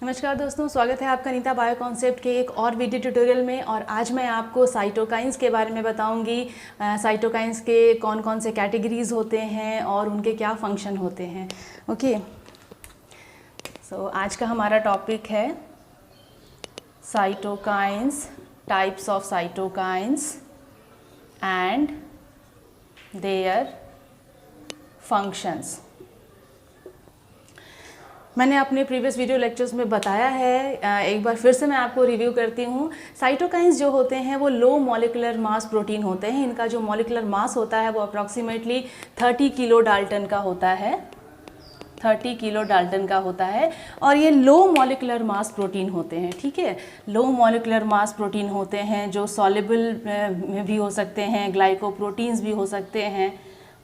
नमस्कार दोस्तों, स्वागत है आपका नीता बायो कॉन्सेप्ट के एक और वीडियो ट्यूटोरियल में। और आज मैं आपको साइटोकाइंस के बारे में बताऊंगी। साइटोकाइंस के कौन कौन से कैटेगरीज होते हैं और उनके क्या फंक्शन होते हैं। ओके, सो आज का हमारा टॉपिक है cytokines, types of cytokines and their functions. मैंने अपने प्रीवियस वीडियो लेक्चर्स में बताया है, एक बार फिर से मैं आपको रिव्यू करती हूँ। साइटोकाइंस जो होते हैं वो लो मॉलिक्यूलर मास प्रोटीन होते हैं। इनका जो मॉलिक्यूलर मास होता है वो अप्रॉक्सीमेटली 30 किलो डाल्टन का होता है, 30 किलो डाल्टन का होता है। और ये लो मॉलिक्यूलर मास प्रोटीन होते हैं, ठीक है। लो मॉलिक्यूलर मास प्रोटीन होते हैं जो सॉल्युबल में भी हो सकते हैं, ग्लाइकोप्रोटीन्स भी हो सकते हैं,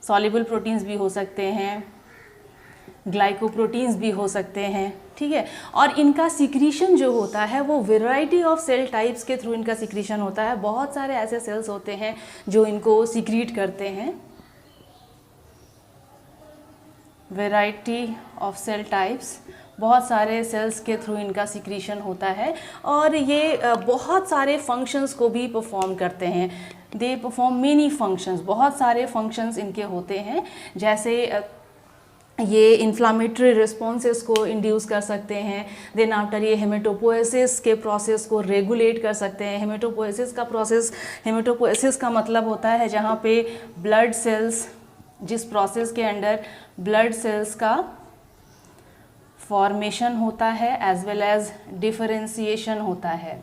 सॉल्युबल प्रोटीन्स भी हो सकते हैं, ग्लाइकोप्रोटीन्स भी हो सकते हैं, ठीक है। और इनका सिक्रीशन जो होता है वो वैरायटी ऑफ सेल टाइप्स के थ्रू इनका सिक्रीशन होता है। बहुत सारे ऐसे सेल्स होते हैं जो इनको सिक्रीट करते हैं, वैरायटी ऑफ सेल टाइप्स, बहुत सारे सेल्स के थ्रू इनका सिक्रीशन होता है। और ये बहुत सारे फंक्शंस को भी परफॉर्म करते हैं। दे परफॉर्म मेनी फंक्शंस, बहुत सारे फंक्शंस इनके होते हैं। जैसे ये इन्फ्लामेटरी रिस्पॉन्सेस को इंड्यूस कर सकते हैं। देन आफ्टर ये हेमेटोपोएसिस के प्रोसेस को रेगुलेट कर सकते हैं। हेमेटोपोएसिस का प्रोसेस, हेमेटोपोएसिस का मतलब होता है जहाँ पे ब्लड सेल्स, जिस प्रोसेस के अंडर ब्लड सेल्स का फॉर्मेशन होता है एज वेल एज डिफरेंशिएशन होता है।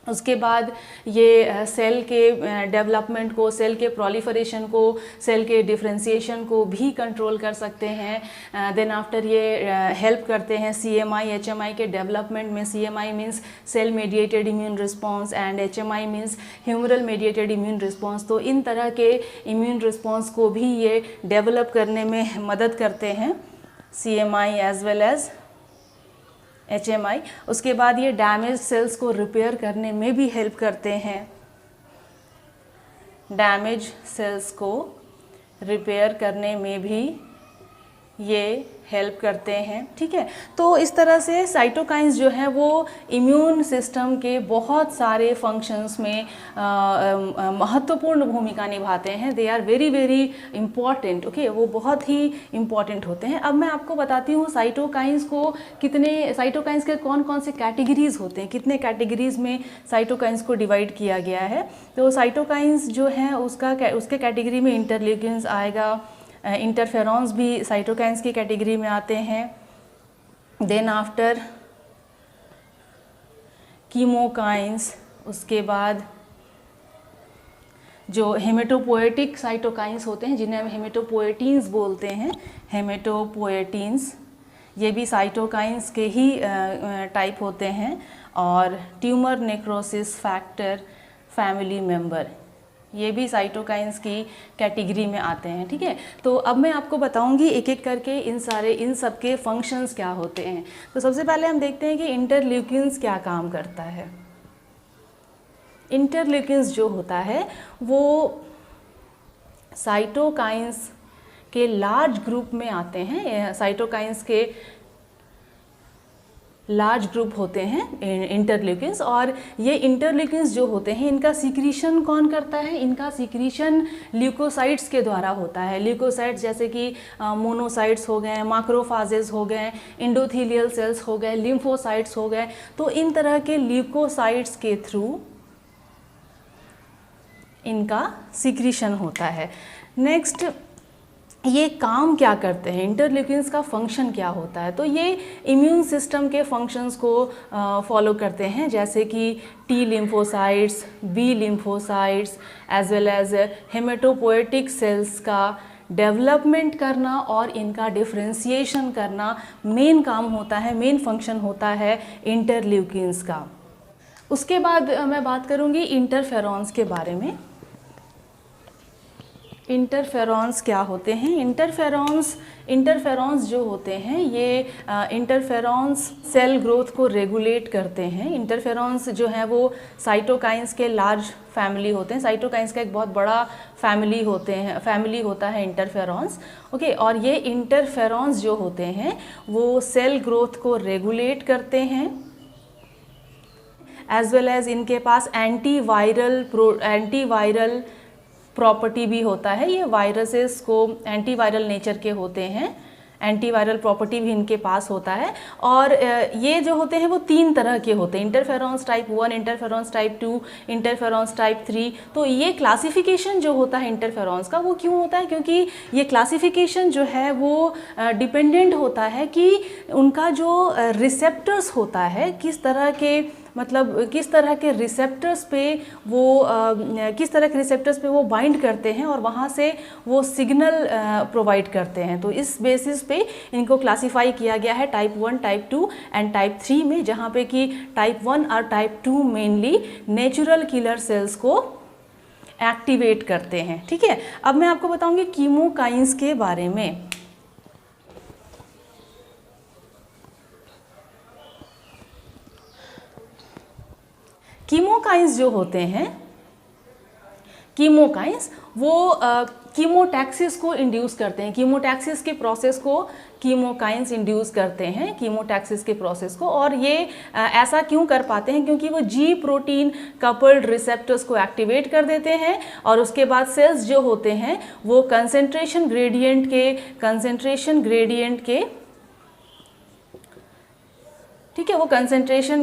उसके बाद ये सेल के डेवलपमेंट को, सेल के प्रोलिफरेशन को, सेल के डिफरेंशिएशन को भी कंट्रोल कर सकते हैं। देन आफ्टर ये हेल्प करते हैं सीएमआई, एचएमआई के डेवलपमेंट में। CMI means cell mediated immune response and HMI means humoral mediated immune response. तो इन तरह के इम्यून रिस्पॉन्स को भी ये डेवलप करने में मदद करते हैं, CMI as well as HMI. उसके बाद ये डैमेज सेल्स को रिपेयर करने में भी हेल्प करते हैं, डैमेज सेल्स को रिपेयर करने में भी ये हेल्प करते हैं, ठीक है। तो इस तरह से साइटोकाइंस जो है वो इम्यून सिस्टम के बहुत सारे फंक्शंस में महत्वपूर्ण भूमिका निभाते हैं। They are very very important, okay, वो बहुत ही इम्पॉर्टेंट होते हैं। अब मैं आपको बताती हूँ साइटोकाइंस को कितने, साइटोकाइंस के कौन कौन से कैटेगरीज होते हैं, कितने कैटेगरीज में साइटोकाइंस को डिवाइड किया गया है। तो साइटोकाइंस जो है उसके कैटेगरी में इंटरल्यूकिन्स आएगा, इंटरफेरॉन्स भी साइटोकाइंस की कैटेगरी में आते हैं। देन आफ्टर कीमोकाइंस, उसके बाद जो हेमेटोपोएटिक साइटोकाइंस होते हैं जिन्हें हम हेमेटोपोएटीन्स बोलते हैं, हेमेटोपोएटीन्स, ये भी साइटोकाइंस के ही टाइप होते हैं। और tumour necrosis factor family member, ये भी साइटोकाइंस की कैटेगरी में आते हैं, ठीक है। तो अब मैं आपको बताऊंगी एक एक करके इन सब के फंक्शंस क्या होते हैं। तो सबसे पहले हम देखते हैं कि इंटरल्यूकिन्स क्या काम करता है। इंटरल्यूकिन्स जो होता है वो साइटोकाइंस के लार्ज ग्रुप में आते हैं। साइटोकाइंस के लार्ज ग्रुप होते हैं इंटरल्यूकिन्स। और ये इंटरल्यूकिन्स जो होते हैं इनका सिक्रीशन कौन करता है? इनका सिक्रीशन ल्यूकोसाइट्स के द्वारा होता है। ल्यूकोसाइट्स जैसे कि मोनोसाइट्स हो गए, माक्रोफाजेस हो गए, इंडोथीलियल सेल्स हो गए, लिम्फोसाइट्स हो गए। तो इन तरह के ल्यूकोसाइट्स के थ्रू इनका सिक्रीशन होता है। नेक्स्ट, ये काम क्या करते हैं, इंटरल्यूकिन्स का फंक्शन क्या होता है? तो ये इम्यून सिस्टम के फंक्शंस को फॉलो करते हैं, जैसे कि T lymphocytes, B lymphocytes as well as hematopoietic cells का डेवलपमेंट करना और इनका डिफरेंशिएशन करना मेन काम होता है, मेन फंक्शन होता है इंटरल्यूकिन्स का। उसके बाद मैं बात करूँगी इंटरफेरॉन्स के बारे में। इंटरफेरॉन्स क्या होते हैं? इंटरफेरॉन्स जो होते हैं ये इंटरफेरॉन्स सेल ग्रोथ को रेगुलेट करते हैं। इंटरफेरॉन्स जो है वो साइटोकाइंस के लार्ज फैमिली होते हैं। साइटोकाइंस का एक बहुत बड़ा फैमिली होता है इंटरफेरॉन्स। ओके, और ये इंटरफेरॉन्स जो होते हैं वो सेल ग्रोथ को रेगुलेट करते हैं, एज वेल एज इनके पास एंटीवायरल प्रॉपर्टी भी होता है। ये वायरसेस को एंटीवायरल नेचर के होते हैं, एंटीवायरल प्रॉपर्टी भी इनके पास होता है। और ये जो होते हैं वो 3 तरह के होते हैं, interferons type 1, interferons type 2, interferons type 3। तो ये क्लासिफिकेशन जो होता है इंटरफेरॉन्स का वो क्यों होता है? क्योंकि ये क्लासिफिकेशन जो है वो डिपेंडेंट होता है कि उनका जो रिसेप्टर्स होता है किस तरह के रिसेप्टर्स पे वो बाइंड करते हैं और वहाँ से वो सिग्नल प्रोवाइड करते हैं। तो इस बेसिस पे इनको क्लासिफाई किया गया है टाइप 1, टाइप 2 एंड टाइप 3 में, जहाँ पे कि टाइप 1 और type 2 mainly natural killer cells को एक्टिवेट करते हैं। ठीक है, अब मैं आपको बताऊंगी कीमोकाइंस के बारे में। कीमोकाइंस जो होते हैं, कीमोकाइंस वो कीमोटैक्सिस को इंड्यूस करते हैं। कीमोटैक्सिस के प्रोसेस को कीमोकाइंस इंड्यूस करते हैं, कीमोटैक्सिस के प्रोसेस को। और ये ऐसा क्यों कर पाते हैं? क्योंकि वो जी प्रोटीन कपल्ड रिसेप्टर्स को एक्टिवेट कर देते हैं और उसके बाद सेल्स जो होते हैं वो कंसेंट्रेशन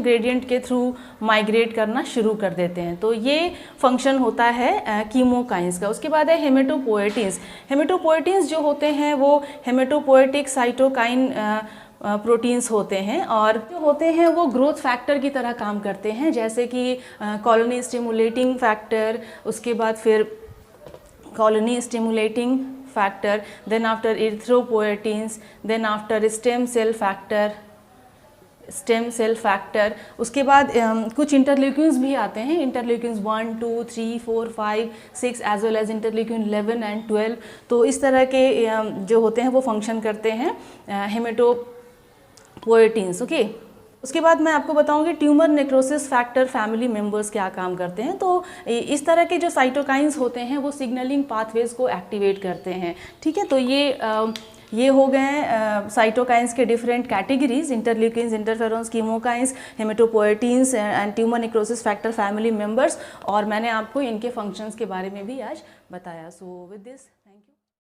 ग्रेडियंट के थ्रू माइग्रेट करना शुरू कर देते हैं। तो ये फंक्शन होता है कीमोकाइंस का। उसके बाद है हेमेटोपोएटिन्स। हेमेटोपोएटिन्स जो होते हैं वो हेमेटोपोएटिक साइटोकाइन प्रोटीन्स होते हैं और जो होते हैं वो ग्रोथ फैक्टर की तरह काम करते हैं, जैसे कि कॉलोनी स्टिमुलेटिंग फैक्टर, उसके बाद फिर colony stimulating factor, then after erythropoietins, then after stem cell factor. उसके बाद कुछ इंटरल्यूकिन्स भी आते हैं, interleukins 1, 2, 3, 4, 5, 6 as well as interleukin 11 and 12। तो इस तरह के जो होते हैं वो फंक्शन करते हैं हेमेटोपोएटिन्स। ओके, उसके बाद मैं आपको बताऊंगी tumour necrosis factor family members क्या काम करते हैं। तो इस तरह के जो साइटोकाइंस होते हैं वो सिग्नलिंग पाथवेज को एक्टिवेट करते हैं। ठीक है, तो ये हो गए साइटोकाइंस के different categories, interleukins, interferons, chemokines, haematopoietins and tumour necrosis factor family members. और मैंने आपको इनके फंक्शंस के बारे में भी आज बताया। So with this